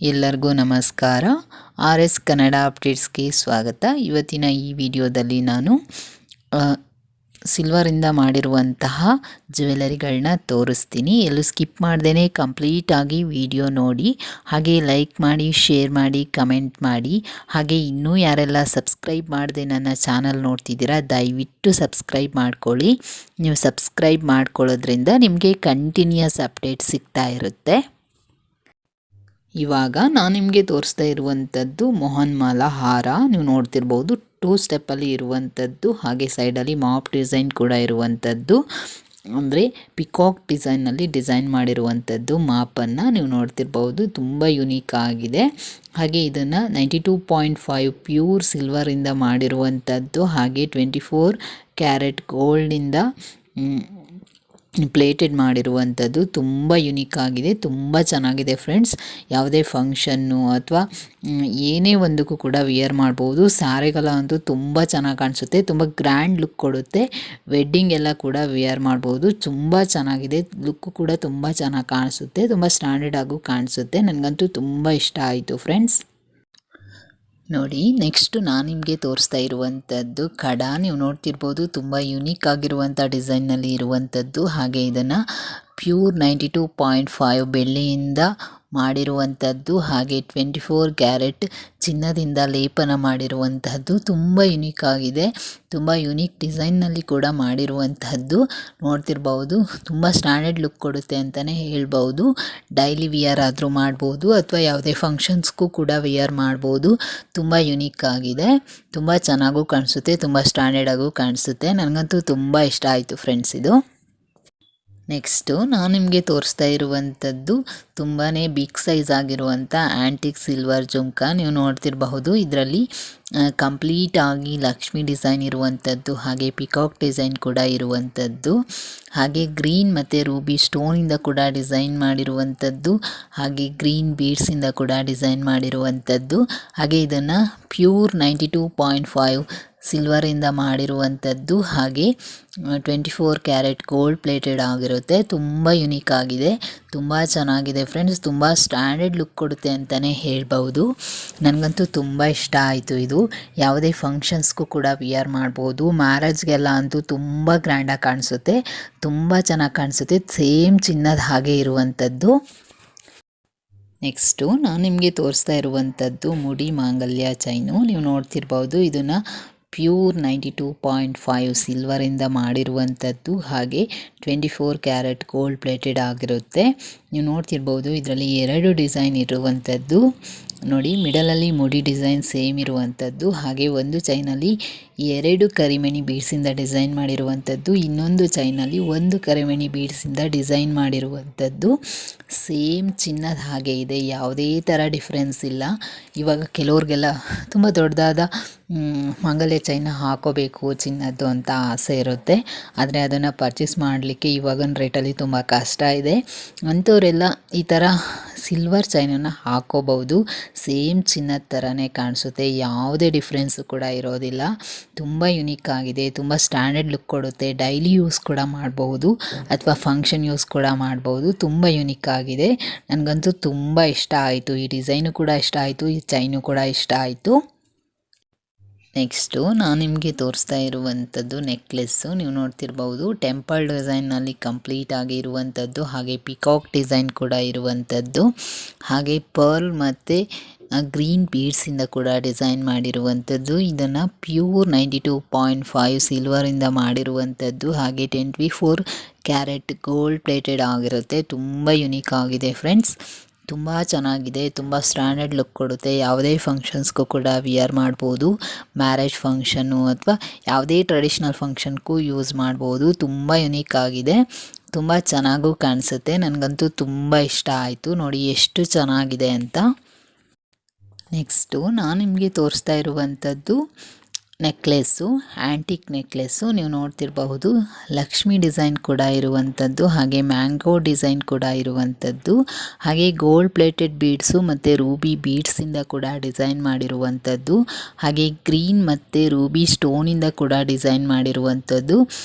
ಎಲ್ಲರಿಗೂ ನಮಸ್ಕಾರ. R S Kannada ಅಪ್ಡೇಟ್ಸ್ಗೆ ಸ್ವಾಗತ. ಇವತ್ತಿನ ಈ ವಿಡಿಯೋದಲ್ಲಿ ನಾನು ಸಿಲ್ವರಿಂದ ಮಾಡಿರುವಂತಹ ಜ್ಯುವೆಲರಿಗಳನ್ನ ತೋರಿಸ್ತೀನಿ. ಎಲ್ಲೂ ಸ್ಕಿಪ್ ಮಾಡ್ದೇ ಕಂಪ್ಲೀಟಾಗಿ ವಿಡಿಯೋ ನೋಡಿ, ಹಾಗೆ ಲೈಕ್ ಮಾಡಿ, ಶೇರ್ ಮಾಡಿ, ಕಮೆಂಟ್ ಮಾಡಿ. ಹಾಗೆ ಇನ್ನೂ ಯಾರೆಲ್ಲ ಸಬ್ಸ್ಕ್ರೈಬ್ ಮಾಡದೆ ನನ್ನ ಚಾನಲ್ ನೋಡ್ತಿದ್ದೀರಾ, ದಯವಿಟ್ಟು ಸಬ್ಸ್ಕ್ರೈಬ್ ಮಾಡ್ಕೊಳ್ಳಿ. ನೀವು ಸಬ್ಸ್ಕ್ರೈಬ್ ಮಾಡ್ಕೊಳ್ಳೋದ್ರಿಂದ ನಿಮಗೆ ಕಂಟಿನ್ಯೂಸ್ ಅಪ್ಡೇಟ್ ಸಿಗ್ತಾ ಇರುತ್ತೆ. ಇವಾಗ ನಾನು ನಿಮಗೆ ತೋರಿಸ್ತಾ ಇರುವಂಥದ್ದು ಮೋಹನ್ ಮಾಲಾ ಹಾರ. ನೀವು ನೋಡ್ತಿರ್ಬೋದು 2 ಸ್ಟೆಪ್ಪಲ್ಲಿ ಇರುವಂಥದ್ದು, ಹಾಗೆ ಸೈಡಲ್ಲಿ ಮಾಪ್ ಡಿಸೈನ್ ಕೂಡ ಇರುವಂಥದ್ದು, ಅಂದರೆ ಪಿಕಾಕ್ ಡಿಸೈನಲ್ಲಿ ಡಿಸೈನ್ ಮಾಡಿರುವಂಥದ್ದು ಮಾಪನ್ನು ನೀವು ನೋಡ್ತಿರ್ಬೋದು. ತುಂಬ ಯುನೀಕ್ ಆಗಿದೆ. ಹಾಗೆ ಇದನ್ನು 92.5 ಪ್ಯೂರ್ ಸಿಲ್ವರಿಂದ ಮಾಡಿರುವಂಥದ್ದು, ಹಾಗೆ 24 ಕ್ಯಾರೆಟ್ ಗೋಲ್ಡಿಂದ ಪ್ಲೇಟೆಡ್ ಮಾಡಿರುವಂಥದ್ದು. ತುಂಬ ಯುನೀಕ್ ಆಗಿದೆ, ತುಂಬ ಚೆನ್ನಾಗಿದೆ ಫ್ರೆಂಡ್ಸ್. ಯಾವುದೇ ಫಂಕ್ಷನ್ನು ಅಥವಾ ಏನೇ ಒಂದಕ್ಕೂ ಕೂಡ ವಿಯರ್ ಮಾಡ್ಬೋದು. ಸ್ಯಾರಿಗೆಲ್ಲ ಅಂತೂ ತುಂಬ ಚೆನ್ನಾಗಿ ಕಾಣಿಸುತ್ತೆ, ತುಂಬ ಗ್ರ್ಯಾಂಡ್ ಲುಕ್ ಕೊಡುತ್ತೆ. ವೆಡ್ಡಿಂಗ್ ಎಲ್ಲ ಕೂಡ ವಿಯರ್ ಮಾಡ್ಬೋದು. ತುಂಬ ಚೆನ್ನಾಗಿದೆ, ಲುಕ್ಕು ಕೂಡ ತುಂಬ ಚೆನ್ನಾಗಿ ಕಾಣಿಸುತ್ತೆ, ತುಂಬ ಸ್ಟ್ಯಾಂಡರ್ಡ್ ಆಗು ಕಾಣಿಸುತ್ತೆ. ನನಗಂತೂ ತುಂಬ ಇಷ್ಟ ಆಯಿತು ಫ್ರೆಂಡ್ಸ್. ನೋಡಿ, ನೆಕ್ಸ್ಟ್ ನಾನು ನಿಮಗೆ ತೋರಿಸ್ತಾ ಇರುವಂಥದ್ದು ಕಡ. ನೀವು ನೋಡ್ತಿರ್ಬೋದು, ತುಂಬ ಯುನೀಕ್ ಆಗಿರುವಂಥ ಡಿಸೈನ್ನಲ್ಲಿ ಇರುವಂಥದ್ದು. ಹಾಗೆ ಇದನ್ನು ಪ್ಯೂರ್ 92.5 ಬೆಳ್ಳಿಯಿಂದ ಮಾಡಿರುವಂಥದ್ದು, ಹಾಗೆ 24 ಕ್ಯಾರೆಟ್ ಚಿನ್ನದಿಂದ ಲೇಪನ ಮಾಡಿರುವಂತಹದ್ದು. ತುಂಬ ಯುನೀಕ್ ಆಗಿದೆ, ತುಂಬ ಯುನೀಕ್ ಡಿಸೈನ್ನಲ್ಲಿ ಕೂಡ ಮಾಡಿರುವಂತಹದ್ದು. ನೋಡ್ತಿರ್ಬೋದು, ತುಂಬ ಸ್ಟ್ಯಾಂಡರ್ಡ್ ಲುಕ್ ಕೊಡುತ್ತೆ ಅಂತಲೇ ಹೇಳ್ಬೋದು. ಡೈಲಿ ವಿಯರ್ ಆದರೂ ಮಾಡ್ಬೋದು, ಅಥವಾ ಯಾವುದೇ ಫಂಕ್ಷನ್ಸ್ಗೂ ಕೂಡ ವಿಯರ್ ಮಾಡ್ಬೋದು. ತುಂಬ ಯುನೀಕ್ ಆಗಿದೆ, ತುಂಬ ಚೆನ್ನಾಗೂ ಕಾಣಿಸುತ್ತೆ, ತುಂಬ ಸ್ಟ್ಯಾಂಡರ್ಡಾಗೂ ಕಾಣಿಸುತ್ತೆ. ನನಗಂತೂ ತುಂಬ ಇಷ್ಟ ಆಯಿತು ಫ್ರೆಂಡ್ಸ್ ಇದು. ನೆಕ್ಸ್ಟು ನಾನು ನಿಮಗೆ ತೋರಿಸ್ತಾ ಇರುವಂಥದ್ದು ತುಂಬಾ ಬಿಗ್ ಸೈಜ್ ಆಗಿರುವಂಥ ಆ್ಯಂಟಿಕ್ ಸಿಲ್ವರ್ ಜುಮ್ಕ. ನೀವು ನೋಡ್ತಿರಬಹುದು, ಇದರಲ್ಲಿ ಕಂಪ್ಲೀಟ್ ಆಗಿ ಲಕ್ಷ್ಮಿ ಡಿಸೈನ್ ಇರುವಂಥದ್ದು, ಹಾಗೆ ಪಿಕಾಕ್ ಡಿಸೈನ್ ಕೂಡ ಇರುವಂಥದ್ದು, ಹಾಗೆ ಗ್ರೀನ್ ಮತ್ತು ರೂಬಿ ಸ್ಟೋನಿಂದ ಕೂಡ ಡಿಸೈನ್ ಮಾಡಿರುವಂಥದ್ದು, ಹಾಗೆ ಗ್ರೀನ್ ಬೀಡ್ಸಿಂದ ಕೂಡ ಡಿಸೈನ್ ಮಾಡಿರುವಂಥದ್ದು. ಹಾಗೆ ಇದನ್ನು ಪ್ಯೂರ್ 92.5 ಸಿಲ್ವರಿಂದ ಮಾಡಿರುವಂಥದ್ದು, ಹಾಗೆ 24 ಕ್ಯಾರೆಟ್ ಗೋಲ್ಡ್ ಪ್ಲೇಟೆಡ್ ಆಗಿರುತ್ತೆ. ತುಂಬ ಯುನೀಕ್ ಆಗಿದೆ, ತುಂಬ ಚೆನ್ನಾಗಿದೆ ಫ್ರೆಂಡ್ಸ್. ತುಂಬ ಸ್ಟ್ಯಾಂಡರ್ಡ್ ಲುಕ್ ಕೊಡುತ್ತೆ ಅಂತಲೇ ಹೇಳ್ಬೋದು. ನನಗಂತೂ ತುಂಬ ಇಷ್ಟ ಆಯಿತು ಇದು. ಯಾವುದೇ ಫಂಕ್ಷನ್ಸ್ಗೂ ಕೂಡ ವಿಯರ್ ಮಾಡ್ಬೋದು. ಮ್ಯಾರೇಜ್ಗೆಲ್ಲ ಅಂತೂ ತುಂಬ ಗ್ರ್ಯಾಂಡಾಗಿ ಕಾಣಿಸುತ್ತೆ, ತುಂಬ ಚೆನ್ನಾಗಿ ಕಾಣಿಸುತ್ತೆ. ಸೇಮ್ ಚಿನ್ನದ ಹಾಗೆ ಇರುವಂಥದ್ದು. ನೆಕ್ಸ್ಟು ನಾನು ನಿಮಗೆ ತೋರಿಸ್ತಾ ಇರುವಂಥದ್ದು ಮುಡಿ ಮಾಂಗಲ್ಯ ಚೈನು. ನೀವು ನೋಡ್ತಿರ್ಬೋದು, ಇದನ್ನು ಪ್ಯೂರ್ 92.5 ಸಿಲ್ವರಿಂದ ಮಾಡಿರುವಂಥದ್ದು, ಹಾಗೆ 24 ಕ್ಯಾರೆಟ್ ಗೋಲ್ಡ್ ಪ್ಲೇಟೆಡ್ ಆಗಿರುತ್ತೆ. ನೀವು ನೋಡ್ತಿರ್ಬೋದು, ಇದರಲ್ಲಿ 2 ಡಿಸೈನ್ ಇರುವಂಥದ್ದು. ನೋಡಿ, ಮಿಡಲಲ್ಲಿ ಮುಡಿ ಡಿಸೈನ್ ಸೇಮ್ ಇರುವಂಥದ್ದು, ಹಾಗೆ ಒಂದು ಚೈನಲ್ಲಿ 2 ಕರಿಮಣಿ ಬೀಡ್ಸಿಂದ ಡಿಸೈನ್ ಮಾಡಿರುವಂಥದ್ದು, ಇನ್ನೊಂದು ಚೈನಲ್ಲಿ 1 ಕರಿಮಣಿ ಬೀಡ್ಸಿಂದ ಡಿಸೈನ್ ಮಾಡಿರುವಂಥದ್ದು. ಸೇಮ್ ಚಿನ್ನದ ಹಾಗೆ ಇದೆ, ಯಾವುದೇ ಥರ ಡಿಫ್ರೆನ್ಸ್ ಇಲ್ಲ. ಇವಾಗ ಕೆಲವ್ರಿಗೆಲ್ಲ ತುಂಬ ದೊಡ್ಡದಾದ ಮಾಂಗಲ್ಯ ಚೈನ ಹಾಕೋಬೇಕು ಚಿನ್ನದ್ದು ಅಂತ ಆಸೆ ಇರುತ್ತೆ, ಆದರೆ ಅದನ್ನು ಪರ್ಚೇಸ್ ಮಾಡಲಿಕ್ಕೆ ಇವಾಗಿನ ರೇಟಲ್ಲಿ ತುಂಬ ಕಷ್ಟ ಇದೆ. ಅಂಥವರೆಲ್ಲ ಈ ಥರ ಸಿಲ್ವರ್ ಚೈನನ್ನು ಹಾಕೋಬಹುದು. ಸೇಮ್ ಚಿನ್ನದ ಥರನೇ ಕಾಣಿಸುತ್ತೆ, ಯಾವುದೇ ಡಿಫ್ರೆನ್ಸು ಕೂಡ ಇರೋದಿಲ್ಲ. ತುಂಬ ಯುನೀಕ್ ಆಗಿದೆ, ತುಂಬ ಸ್ಟ್ಯಾಂಡರ್ಡ್ ಲುಕ್ ಕೊಡುತ್ತೆ. ಡೈಲಿ ಯೂಸ್ ಕೂಡ ಮಾಡಬಹುದು, ಅಥವಾ ಫಂಕ್ಷನ್ ಯೂಸ್ ಕೂಡ ಮಾಡ್ಬೋದು. ತುಂಬ ಯುನೀಕ್ ಆಗಿದೆ, ನನಗಂತೂ ತುಂಬ ಇಷ್ಟ ಆಯಿತು. ಈ ಡಿಸೈನು ಕೂಡ ಇಷ್ಟ ಆಯಿತು, ಈ ಚೈನು ಕೂಡ ಇಷ್ಟ ಆಯಿತು. ನೆಕ್ಸ್ಟು ನಾನು ನಿಮಗೆ ತೋರಿಸ್ತಾ ಇರುವಂಥದ್ದು ನೆಕ್ಲೆಸ್ಸು. ನೀವು ನೋಡ್ತಿರ್ಬೋದು, ಟೆಂಪಲ್ ಡಿಸೈನ್ನಲ್ಲಿ ಕಂಪ್ಲೀಟ್ ಆಗಿ ಇರುವಂಥದ್ದು, ಹಾಗೆ ಪಿಕಾಕ್ ಡಿಸೈನ್ ಕೂಡ ಇರುವಂಥದ್ದು, ಹಾಗೆ ಪರ್ಲ್ ಮತ್ತು ಗ್ರೀನ್ ಬೀಡ್ಸಿಂದ ಕೂಡ ಡಿಸೈನ್ ಮಾಡಿರುವಂಥದ್ದು. ಇದನ್ನು ಪ್ಯೂರ್ 92.5 ಸಿಲ್ವರಿಂದ ಮಾಡಿರುವಂಥದ್ದು, ಹಾಗೆ 24 ಕ್ಯಾರೆಟ್ ಗೋಲ್ಡ್ ಪ್ಲೇಟೆಡ್ ಆಗಿರುತ್ತೆ. ತುಂಬ ಯುನೀಕ್ ಆಗಿದೆ ಫ್ರೆಂಡ್ಸ್, ತುಂಬ ಚೆನ್ನಾಗಿದೆ, ತುಂಬ ಸ್ಟ್ಯಾಂಡರ್ಡ್ ಲುಕ್ ಕೊಡುತ್ತೆ. ಯಾವುದೇ ಫಂಕ್ಷನ್ಸ್ಗೂ ಕೂಡ ವಿಯರ್ ಮಾಡ್ಬೋದು. ಮ್ಯಾರೇಜ್ ಫಂಕ್ಷನ್ನು ಅಥವಾ ಯಾವುದೇ ಟ್ರೆಡಿಷ್ನಲ್ ಫಂಕ್ಷನ್ಗೂ ಯೂಸ್ ಮಾಡ್ಬೋದು. ತುಂಬ ಯುನೀಕ್ ಆಗಿದೆ, ತುಂಬ ಚೆನ್ನಾಗೂ ಕಾಣಿಸುತ್ತೆ. ನನಗಂತೂ ತುಂಬ ಇಷ್ಟ ಆಯಿತು. ನೋಡಿ ಎಷ್ಟು ಚೆನ್ನಾಗಿದೆ ಅಂತ. ನೆಕ್ಸ್ಟು ನಾನು ನಿಮಗೆ ತೋರಿಸ್ತಾ ಇರುವಂಥದ್ದು ನೆಕ್ಲೆಸ್ಸು, ಆ್ಯಂಟಿಕ್ ನೆಕ್ಲೆಸ್ಸು ನೀವು ನೋಡ್ತಿರಬಹುದು. ಲಕ್ಷ್ಮಿ ಡಿಸೈನ್ ಕೂಡ ಇರುವಂಥದ್ದು, ಹಾಗೆ ಮ್ಯಾಂಗೋ ಡಿಸೈನ್ ಕೂಡ ಇರುವಂಥದ್ದು, ಹಾಗೆ ಗೋಲ್ಡ್ ಪ್ಲೇಟೆಡ್ ಬೀಡ್ಸು ಮತ್ತು ರೂಬಿ ಬೀಡ್ಸಿಂದ ಕೂಡ ಡಿಸೈನ್ ಮಾಡಿರುವಂಥದ್ದು, ಹಾಗೆ ಗ್ರೀನ್ ಮತ್ತು ರೂಬಿ ಸ್ಟೋನಿಂದ ಕೂಡ ಡಿಸೈನ್ ಮಾಡಿರುವಂಥದ್ದು.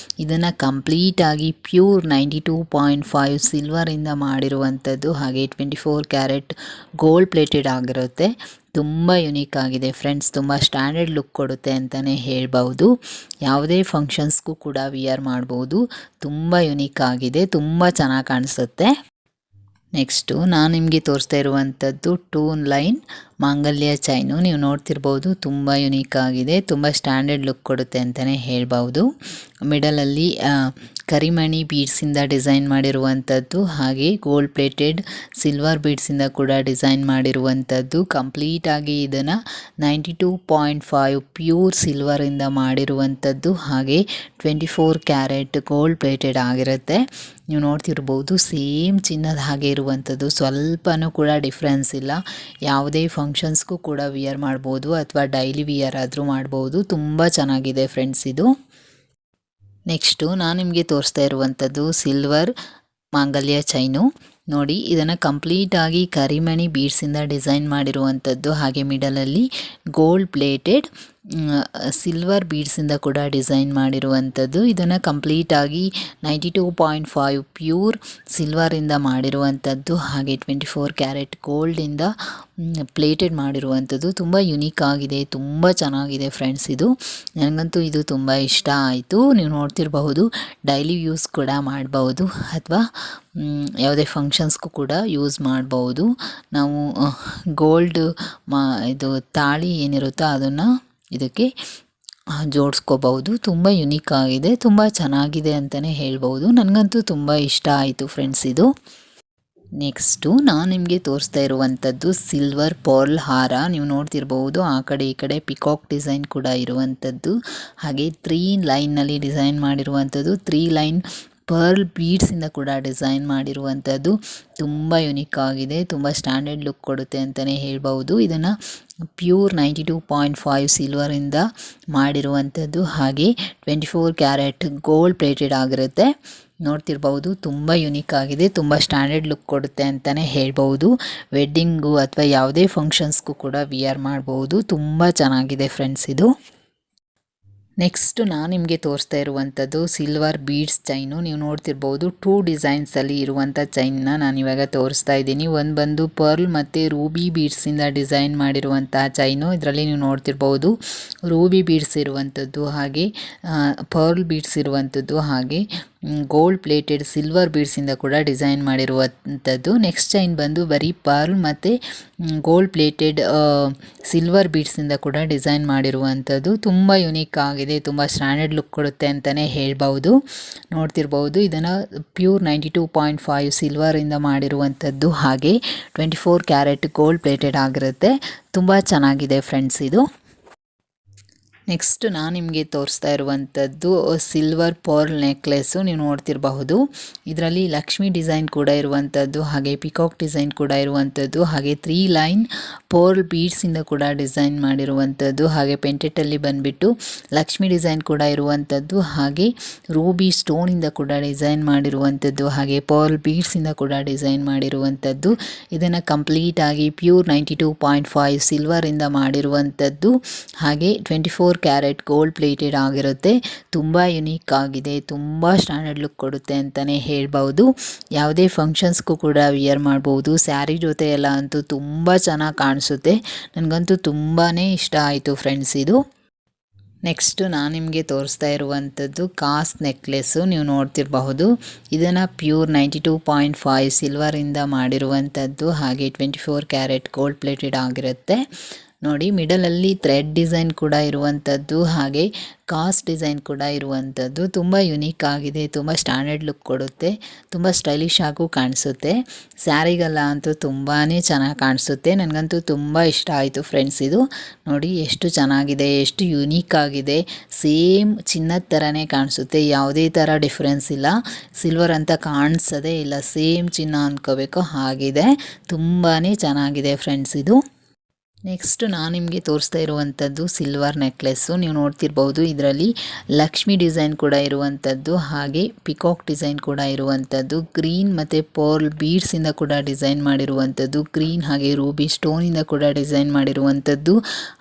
ಇದನ್ನು ಕಂಪ್ಲೀಟಾಗಿ ಪ್ಯೂರ್ 92.5 ಸಿಲ್ವರಿಂದ ಮಾಡಿರುವಂಥದ್ದು, ಹಾಗೆ 24 ಕ್ಯಾರೆಟ್ ಗೋಲ್ಡ್ ಪ್ಲೇಟೆಡ್ ಆಗಿರುತ್ತೆ. ತುಂಬ ಯುನೀಕ್ ಆಗಿದೆ ಫ್ರೆಂಡ್ಸ್, ತುಂಬ ಸ್ಟ್ಯಾಂಡರ್ಡ್ ಲುಕ್ ಕೊಡುತ್ತೆ ಅಂತಲೇ ಹೇಳ್ಬೋದು. ಯಾವುದೇ ಫಂಕ್ಷನ್ಸ್ಗೂ ಕೂಡ ವಿಯರ್ ಮಾಡ್ಬೋದು. ತುಂಬ ಯುನೀಕ್ ಆಗಿದೆ, ತುಂಬ ಚೆನ್ನಾಗಿ ಕಾಣಿಸುತ್ತೆ. ನೆಕ್ಸ್ಟು ನಾನು ನಿಮಗೆ ತೋರಿಸ್ತಾ ಇರುವಂಥದ್ದು 2 ಲೈನ್ ಮಾಂಗಲ್ಯ ಚೈನು. ನೀವು ನೋಡ್ತಿರ್ಬೋದು, ತುಂಬ ಯುನೀಕ್ ಆಗಿದೆ, ತುಂಬ ಸ್ಟ್ಯಾಂಡರ್ಡ್ ಲುಕ್ ಕೊಡುತ್ತೆ ಅಂತಲೇ ಹೇಳ್ಬೋದು. ಮಿಡಲಲ್ಲಿ ಕರಿಮಣಿ ಬೀಡ್ಸಿಂದ ಡಿಸೈನ್ ಮಾಡಿರುವಂಥದ್ದು, ಹಾಗೆ ಗೋಲ್ಡ್ ಪ್ಲೇಟೆಡ್ ಸಿಲ್ವರ್ ಬೀಡ್ಸಿಂದ ಕೂಡ ಡಿಸೈನ್ ಮಾಡಿರುವಂಥದ್ದು. ಕಂಪ್ಲೀಟಾಗಿ ಇದನ್ನು 92.5 ಪ್ಯೂರ್ ಸಿಲ್ವರಿಂದ ಮಾಡಿರುವಂಥದ್ದು, ಹಾಗೆ 24 ಕ್ಯಾರೆಟ್ ಗೋಲ್ಡ್ ಪ್ಲೇಟೆಡ್ ಆಗಿರುತ್ತೆ. ನೀವು ನೋಡ್ತಿರ್ಬೋದು, ಸೇಮ್ ಚಿನ್ನದ ಹಾಗೆ ಇರುವಂಥದ್ದು, ಸ್ವಲ್ಪನೂ ಕೂಡ ಡಿಫ್ರೆನ್ಸ್ ಇಲ್ಲ. ಯಾವುದೇ ಫಂಕ್ಷನ್ಸ್ಗೂ ಕೂಡ ವಿಯರ್ ಮಾಡ್ಬೋದು ಅಥವಾ ಡೈಲಿ ವಿಯರ್ ಆದರೂ ಮಾಡ್ಬೋದು. ತುಂಬ ಚೆನ್ನಾಗಿದೆ ಫ್ರೆಂಡ್ಸ್ ಇದು. ನೆಕ್ಸ್ಟು ನಾನು ನಿಮಗೆ ತೋರಿಸ್ತಾ ಇರುವಂಥದ್ದು ಸಿಲ್ವರ್ ಮಾಂಗಲ್ಯ ಚೈನು. ನೋಡಿ, ಇದನ್ನು ಕಂಪ್ಲೀಟಾಗಿ ಕರಿಮಣಿ ಬೀಡ್ಸಿಂದ ಡಿಸೈನ್ ಮಾಡಿರುವಂಥದ್ದು, ಹಾಗೆ ಮಿಡಲಲ್ಲಿ ಗೋಲ್ಡ್ ಪ್ಲೇಟೆಡ್ ಸಿಲ್ವರ್ ಬೀಡ್ಸಿಂದ ಕೂಡ ಡಿಸೈನ್ ಮಾಡಿರುವಂಥದ್ದು. ಇದನ್ನು ಕಂಪ್ಲೀಟಾಗಿ 92.5 ಪ್ಯೂರ್ ಸಿಲ್ವರಿಂದ ಮಾಡಿರುವಂಥದ್ದು, ಹಾಗೆ 24 ಕ್ಯಾರೆಟ್ ಗೋಲ್ಡಿಂದ ಪ್ಲೇಟೆಡ್ ಮಾಡಿರುವಂಥದ್ದು. ತುಂಬ ಯುನೀಕ್ ಆಗಿದೆ, ತುಂಬ ಚೆನ್ನಾಗಿದೆ ಫ್ರೆಂಡ್ಸ್ ಇದು. ನನಗಂತೂ ಇದು ತುಂಬ ಇಷ್ಟ ಆಯಿತು. ನೀವು ನೋಡ್ತಿರಬಹುದು, ಡೈಲಿ ಯೂಸ್ ಕೂಡ ಮಾಡಬಹುದು ಅಥವಾ ಯಾವುದೇ ಫಂಕ್ಷನ್ಸ್ಗೂ ಕೂಡ ಯೂಸ್ ಮಾಡ್ಬೋದು. ನಾವು ಗೋಲ್ಡ್ ಇದು ತಾಳಿ ಏನಿರುತ್ತೋ ಅದನ್ನು ಇದಕ್ಕೆ ಜೋಡಿಸ್ಕೋಬಹುದು. ತುಂಬ ಯುನೀಕ್ ಆಗಿದೆ, ತುಂಬ ಚೆನ್ನಾಗಿದೆ ಅಂತಲೇ ಹೇಳ್ಬೋದು. ನನಗಂತೂ ತುಂಬ ಇಷ್ಟ ಆಯಿತು ಫ್ರೆಂಡ್ಸ್ ಇದು. ನೆಕ್ಸ್ಟು ನಾನು ನಿಮಗೆ ತೋರಿಸ್ತಾ ಇರುವಂಥದ್ದು ಸಿಲ್ವರ್ ಪರ್ಲ್ ಹಾರ. ನೀವು ನೋಡ್ತಿರ್ಬೋದು, ಆ ಕಡೆ ಈ ಕಡೆ ಪಿಕಾಕ್ ಡಿಸೈನ್ ಕೂಡ ಇರುವಂಥದ್ದು, ಹಾಗೆ 3 ಲೈನ್ನಲ್ಲಿ ಡಿಸೈನ್ ಮಾಡಿರುವಂಥದ್ದು, 3 ಲೈನ್ ಪರ್ಲ್ ಬೀಡ್ಸಿಂದ ಕೂಡ ಡಿಸೈನ್ ಮಾಡಿರುವಂಥದ್ದು. ತುಂಬ ಯುನೀಕ್ ಆಗಿದೆ, ತುಂಬ ಸ್ಟ್ಯಾಂಡರ್ಡ್ ಲುಕ್ ಕೊಡುತ್ತೆ ಅಂತಲೇ ಹೇಳ್ಬೋದು. ಇದನ್ನು ಪ್ಯೂರ್ 92.5 ಸಿಲ್ವರಿಂದ ಮಾಡಿರುವಂಥದ್ದು, ಹಾಗೆ 24 ಕ್ಯಾರೆಟ್ ಗೋಲ್ಡ್ ಪ್ಲೇಟೆಡ್ ಆಗಿರುತ್ತೆ. ನೋಡ್ತಿರ್ಬೋದು, ತುಂಬ ಯುನೀಕ್ ಆಗಿದೆ, ತುಂಬ ಸ್ಟ್ಯಾಂಡರ್ಡ್ ಲುಕ್ ಕೊಡುತ್ತೆ ಅಂತಲೇ ಹೇಳ್ಬೋದು. ವೆಡ್ಡಿಂಗು ಅಥವಾ ಯಾವುದೇ ಫಂಕ್ಷನ್ಸ್ಗೂ ಕೂಡ ವಿಯರ್ ಮಾಡ್ಬೋದು. ತುಂಬ ಚೆನ್ನಾಗಿದೆ ಫ್ರೆಂಡ್ಸ್ ಇದು. ನೆಕ್ಸ್ಟ್ ನಾನು ನಿಮಗೆ ತೋರಿಸ್ತಾ ಇರುವಂಥದ್ದು ಸಿಲ್ವರ್ ಬೀಡ್ಸ್ ಚೈನು. ನೀವು ನೋಡ್ತಿರ್ಬೋದು, 2 ಡಿಸೈನ್ಸಲ್ಲಿ ಇರುವಂಥ ಚೈನ್ನ ನಾನು ಇವಾಗ ತೋರಿಸ್ತಾ ಇದ್ದೀನಿ. ಒಂದು ಬಂದು ಪರ್ಲ್ ಮತ್ತು ರೂಬಿ ಬೀಡ್ಸಿಂದ ಡಿಸೈನ್ ಮಾಡಿರುವಂಥ ಚೈನು. ಇದರಲ್ಲಿ ನೀವು ನೋಡ್ತಿರ್ಬೋದು, ರೂಬಿ ಬೀಡ್ಸ್ ಇರುವಂಥದ್ದು, ಹಾಗೆ ಪರ್ಲ್ ಬೀಡ್ಸ್ ಇರುವಂಥದ್ದು, ಹಾಗೆ ಗೋಲ್ಡ್ ಪ್ಲೇಟೆಡ್ ಸಿಲ್ವರ್ ಬೀಡ್ಸಿಂದ ಕೂಡ ಡಿಸೈನ್ ಮಾಡಿರುವಂಥದ್ದು. ನೆಕ್ಸ್ಟ್ ಚೈನ್ ಬಂದು ಬರೀ ಪರ್ಲ್ ಮತ್ತು ಗೋಲ್ಡ್ ಪ್ಲೇಟೆಡ್ ಸಿಲ್ವರ್ ಬೀಡ್ಸಿಂದ ಕೂಡ ಡಿಸೈನ್ ಮಾಡಿರುವಂಥದ್ದು. ತುಂಬ ಯುನೀಕ್ ಆಗಿದೆ, ತುಂಬ ಸ್ಟ್ಯಾಂಡರ್ಡ್ ಲುಕ್ ಕೊಡುತ್ತೆ ಅಂತಲೇ ಹೇಳ್ಬೋದು. ನೋಡ್ತಿರ್ಬೋದು, ಇದನ್ನು ಪ್ಯೂರ್ 92.5 ಸಿಲ್ವರಿಂದ ಮಾಡಿರುವಂಥದ್ದು, ಹಾಗೆ 24 ಕ್ಯಾರೆಟ್ ಗೋಲ್ಡ್ ಪ್ಲೇಟೆಡ್ ಆಗಿರುತ್ತೆ. ತುಂಬ ಚೆನ್ನಾಗಿದೆ ಫ್ರೆಂಡ್ಸ್ ಇದು. ನೆಕ್ಸ್ಟ್ ನಾನು ನಿಮಗೆ ತೋರಿಸ್ತಾ ಇರುವಂಥದ್ದು ಸಿಲ್ವರ್ ಪರ್ಲ್ ನೆಕ್ಲೆಸ್ಸು. ನೀವು ನೋಡ್ತಿರಬಹುದು, ಇದರಲ್ಲಿ ಲಕ್ಷ್ಮಿ ಡಿಸೈನ್ ಕೂಡ ಇರುವಂಥದ್ದು, ಹಾಗೆ ಪಿಕಾಕ್ ಡಿಸೈನ್ ಕೂಡ ಇರುವಂಥದ್ದು, ಹಾಗೆ 3 ಲೈನ್ ಪರ್ಲ್ ಬೀಡ್ಸಿಂದ ಕೂಡ ಡಿಸೈನ್ ಮಾಡಿರುವಂಥದ್ದು, ಹಾಗೆ ಪೆಂಟೆಟಲ್ಲಿ ಬಂದುಬಿಟ್ಟು ಲಕ್ಷ್ಮಿ ಡಿಸೈನ್ ಕೂಡ ಇರುವಂಥದ್ದು, ಹಾಗೆ ರೂಬಿ ಸ್ಟೋನಿಂದ ಕೂಡ ಡಿಸೈನ್ ಮಾಡಿರುವಂಥದ್ದು, ಹಾಗೆ ಪರ್ಲ್ ಬೀಡ್ಸಿಂದ ಕೂಡ ಡಿಸೈನ್ ಮಾಡಿರುವಂಥದ್ದು. ಇದನ್ನು ಕಂಪ್ಲೀಟಾಗಿ ಪ್ಯೂರ್ 92.5 ಸಿಲ್ವರಿಂದ ಮಾಡಿರುವಂಥದ್ದು, ಹಾಗೆ 24 ಕ್ಯಾರೆಟ್ ಗೋಲ್ಡ್ ಪ್ಲೇಟೆಡ್ ಆಗಿರುತ್ತೆ. ತುಂಬ ಯುನೀಕ್ ಆಗಿದೆ, ತುಂಬ ಸ್ಟ್ಯಾಂಡರ್ಡ್ ಲುಕ್ ಕೊಡುತ್ತೆ ಅಂತಲೇ ಹೇಳ್ಬೋದು. ಯಾವುದೇ ಫಂಕ್ಷನ್ಸ್ಗೂ ಕೂಡ ವಿಯರ್ ಮಾಡ್ಬೋದು. ಸ್ಯಾರಿ ಜೊತೆ ಎಲ್ಲ ಅಂತೂ ತುಂಬ ಚೆನ್ನಾಗಿ ಕಾಣಿಸುತ್ತೆ. ನನಗಂತೂ ತುಂಬಾ ಇಷ್ಟ ಆಯಿತು ಫ್ರೆಂಡ್ಸ್ ಇದು. ನೆಕ್ಸ್ಟು ನಾನು ನಿಮಗೆ ತೋರಿಸ್ತಾ ಇರುವಂಥದ್ದು ಕಾಸ್ ನೆಕ್ಲೆಸ್ಸು. ನೀವು ನೋಡ್ತಿರಬಹುದು, ಇದನ್ನು ಪ್ಯೂರ್ 92.5 ಸಿಲ್ವರಿಂದ ಮಾಡಿರುವಂಥದ್ದು, ಹಾಗೆ 24 ಕ್ಯಾರೆಟ್ ಗೋಲ್ಡ್ ಪ್ಲೇಟೆಡ್ ಆಗಿರುತ್ತೆ. ನೋಡಿ, ಮಿಡಲಲ್ಲಿ ಥ್ರೆಡ್ ಡಿಸೈನ್ ಕೂಡ ಇರುವಂಥದ್ದು, ಹಾಗೆ ಕಾಸ್ ಡಿಸೈನ್ ಕೂಡ ಇರುವಂಥದ್ದು. ತುಂಬ ಯುನೀಕ್ ಆಗಿದೆ, ತುಂಬ ಸ್ಟ್ಯಾಂಡರ್ಡ್ ಲುಕ್ ಕೊಡುತ್ತೆ, ತುಂಬ ಸ್ಟೈಲಿಶ್ ಆಗೂ ಕಾಣಿಸುತ್ತೆ. ಸ್ಯಾರಿಗೆಲ್ಲ ಅಂತೂ ತುಂಬಾ ಚೆನ್ನಾಗಿ ಕಾಣಿಸುತ್ತೆ. ನನಗಂತೂ ತುಂಬ ಇಷ್ಟ ಆಯಿತು ಫ್ರೆಂಡ್ಸ್ ಇದು. ನೋಡಿ ಎಷ್ಟು ಚೆನ್ನಾಗಿದೆ, ಎಷ್ಟು ಯುನೀಕ್ ಆಗಿದೆ. ಸೇಮ್ ಚಿನ್ನದ ಥರನೇ ಕಾಣಿಸುತ್ತೆ, ಯಾವುದೇ ಥರ ಡಿಫ್ರೆನ್ಸ್ ಇಲ್ಲ. ಸಿಲ್ವರ್ ಅಂತ ಕಾಣಿಸೋದೇ ಇಲ್ಲ, ಸೇಮ್ ಚಿನ್ನ ಅಂದ್ಕೋಬೇಕು ಹಾಗಿದೆ. ತುಂಬಾ ಚೆನ್ನಾಗಿದೆ ಫ್ರೆಂಡ್ಸ್ ಇದು. ನೆಕ್ಸ್ಟ್ ನಾನು ನಿಮಗೆ ತೋರಿಸ್ತಾ ಇರುವಂಥದ್ದು ಸಿಲ್ವರ್ ನೆಕ್ಲೆಸ್ಸು. ನೀವು ನೋಡ್ತಿರ್ಬೋದು ಇದರಲ್ಲಿ ಲಕ್ಷ್ಮಿ ಡಿಸೈನ್ ಕೂಡ ಇರುವಂಥದ್ದು, ಹಾಗೆ ಪಿಕಾಕ್ ಡಿಸೈನ್ ಕೂಡ ಇರುವಂಥದ್ದು, ಗ್ರೀನ್ ಮತ್ತು ಪರ್ಲ್ ಬೀಡ್ಸಿಂದ ಕೂಡ ಡಿಸೈನ್ ಮಾಡಿರುವಂಥದ್ದು, ಗ್ರೀನ್ ಹಾಗೆ ರೂಬಿ ಸ್ಟೋನಿಂದ ಕೂಡ ಡಿಸೈನ್ ಮಾಡಿರುವಂಥದ್ದು,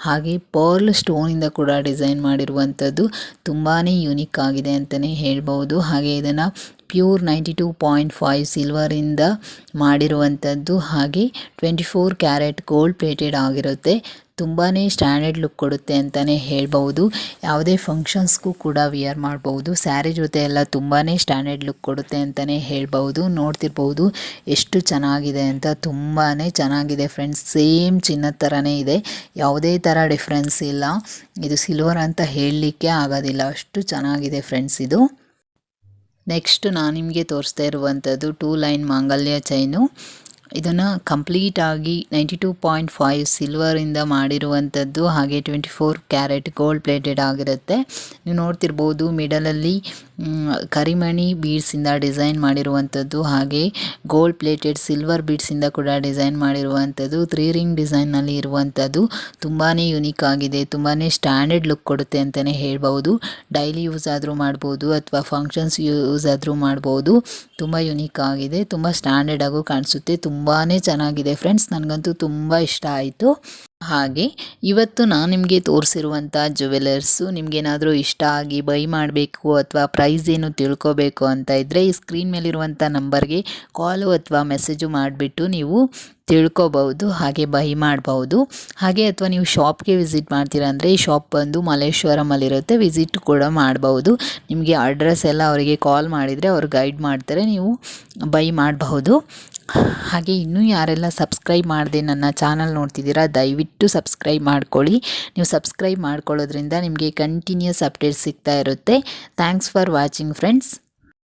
ಹಾಗೆ ಪರ್ಲ್ ಸ್ಟೋನಿಂದ ಕೂಡ ಡಿಸೈನ್ ಮಾಡಿರುವಂಥದ್ದು. ತುಂಬಾ ಯುನಿಕ್ ಆಗಿದೆ ಅಂತಲೇ ಹೇಳ್ಬೋದು. ಹಾಗೆ ಇದನ್ನು ಪ್ಯೂರ್ 92.5 ಸಿಲ್ವರಿಂದ ಮಾಡಿರುವಂಥದ್ದು, ಹಾಗೆ 24 ಕ್ಯಾರೆಟ್ ಗೋಲ್ಡ್ ಪ್ಲೇಟೆಡ್ ಆಗಿರುತ್ತೆ. ತುಂಬಾ ಸ್ಟ್ಯಾಂಡರ್ಡ್ ಲುಕ್ ಕೊಡುತ್ತೆ ಅಂತಲೇ ಹೇಳ್ಬೋದು. ಯಾವುದೇ ಫಂಕ್ಷನ್ಸ್ಗೂ ಕೂಡ ವಿಯರ್ ಮಾಡ್ಬೋದು. ಸ್ಯಾರಿ ಜೊತೆ ಎಲ್ಲ ತುಂಬಾ ಸ್ಟ್ಯಾಂಡರ್ಡ್ ಲುಕ್ ಕೊಡುತ್ತೆ ಅಂತಲೇ ಹೇಳ್ಬೋದು. ನೋಡ್ತಿರ್ಬೋದು ಎಷ್ಟು ಚೆನ್ನಾಗಿದೆ ಅಂತ, ತುಂಬಾ ಚೆನ್ನಾಗಿದೆ ಫ್ರೆಂಡ್ಸ್. ಸೇಮ್ ಚಿನ್ನದ ಥರನೇ ಇದೆ, ಯಾವುದೇ ಥರ ಡಿಫ್ರೆನ್ಸ್ ಇಲ್ಲ. ಇದು ಸಿಲ್ವರ್ ಅಂತ ಹೇಳಲಿಕ್ಕೆ ಆಗೋದಿಲ್ಲ, ಅಷ್ಟು ಚೆನ್ನಾಗಿದೆ ಫ್ರೆಂಡ್ಸ್ ಇದು. ನೆಕ್ಸ್ಟ್ ನಾನು ನಿಮಗೆ ತೋರಿಸ್ತಾ ಇರುವಂಥದ್ದು 2 ಲೈನ್ ಮಾಂಗಲ್ಯ ಚೈನು. ಇದನ್ನು ಕಂಪ್ಲೀಟಾಗಿ 92.5 ಸಿಲ್ವರಿಂದ ಮಾಡಿರುವಂಥದ್ದು, ಹಾಗೆ 24 ಕ್ಯಾರೆಟ್ ಗೋಲ್ಡ್ ಪ್ಲೇಟೆಡ್ ಆಗಿರುತ್ತೆ. ನೀವು ನೋಡ್ತಿರ್ಬೋದು ಮಿಡಲಲ್ಲಿ ಕರಿಮಣಿ ಬೀಡ್ಸಿಂದ ಡಿಸೈನ್ ಮಾಡಿರುವಂಥದ್ದು, ಹಾಗೆ ಗೋಲ್ಡ್ ಪ್ಲೇಟೆಡ್ ಸಿಲ್ವರ್ ಬೀಡ್ಸಿಂದ ಕೂಡ ಡಿಸೈನ್ ಮಾಡಿರುವಂಥದ್ದು, 3 ರಿಂಗ್ ಡಿಸೈನ್ನಲ್ಲಿ ಇರುವಂಥದ್ದು. ತುಂಬಾ ಯುನಿಕ್ ಆಗಿದೆ, ತುಂಬಾ ಸ್ಟ್ಯಾಂಡರ್ಡ್ ಲುಕ್ ಕೊಡುತ್ತೆ ಅಂತಲೇ ಹೇಳ್ಬೋದು. ಡೈಲಿ ಯೂಸ್ ಆದರೂ ಮಾಡ್ಬೋದು ಅಥವಾ ಫಂಕ್ಷನ್ಸ್ ಯೂಸ್ ಆದರೂ ಮಾಡ್ಬೋದು. ತುಂಬ ಯುನಿಕ್ ಆಗಿದೆ, ತುಂಬ ಸ್ಟ್ಯಾಂಡರ್ಡ್ ಆಗು ಕಾಣಿಸುತ್ತೆ. ತುಂಬಾ ಚೆನ್ನಾಗಿದೆ ಫ್ರೆಂಡ್ಸ್, ನನಗಂತೂ ತುಂಬ ಇಷ್ಟ ಆಯಿತು. ಹಾಗೆ ಇವತ್ತು ನಾನು ನಿಮಗೆ ತೋರಿಸಿರುವಂಥ ಜ್ಯುವೆಲರ್ಸು ನಿಮಗೇನಾದರೂ ಇಷ್ಟ ಆಗಿ ಬೈ ಮಾಡಬೇಕು ಅಥವಾ ಪ್ರೈಸ್ ಏನು ತಿಳ್ಕೊಬೇಕು ಅಂತ ಇದ್ದರೆ ಈ ಸ್ಕ್ರೀನ್ ಮೇಲಿರುವಂಥ ನಂಬರ್ಗೆ ಕಾಲು ಅಥವಾ ಮೆಸೇಜು ಮಾಡಿಬಿಟ್ಟು ನೀವು ತಿಳ್ಕೊಬಹುದು, ಹಾಗೆ ಬೈ ಮಾಡಬಹುದು. ಹಾಗೆ ಅಥವಾ ನೀವು ಶಾಪ್ಗೆ ವಿಸಿಟ್ ಮಾಡ್ತೀರಾ ಅಂದರೆ ಈ ಶಾಪ್ ಬಂದು ಮಲ್ಲೇಶ್ವರಮಲ್ಲಿರುತ್ತೆ, ವಿಸಿಟ್ ಕೂಡ ಮಾಡಬಹುದು. ನಿಮಗೆ ಅಡ್ರೆಸ್ ಎಲ್ಲ ಅವರಿಗೆ ಕಾಲ್ ಮಾಡಿದರೆ ಅವರು ಗೈಡ್ ಮಾಡ್ತಾರೆ, ನೀವು ಬೈ ಮಾಡಬಹುದು. ಹಾಗೆ ಇನ್ನೂ ಯಾರೆಲ್ಲ ಸಬ್ಸ್ಕ್ರೈಬ್ ಮಾಡದೆ ನನ್ನ ಚಾನಲ್ ನೋಡ್ತಿದ್ದೀರಾ ದಯವಿಟ್ಟು ಸಬ್ಸ್ಕ್ರೈಬ್ ಮಾಡ್ಕೊಳ್ಳಿ. ನೀವು ಸಬ್ಸ್ಕ್ರೈಬ್ ಮಾಡ್ಕೊಳ್ಳೋದ್ರಿಂದ ನಿಮಗೆ ಕಂಟಿನ್ಯೂಸ್ ಅಪ್ಡೇಟ್ಸ್ ಸಿಗ್ತಾ ಇರುತ್ತೆ. Thanks for watching friends.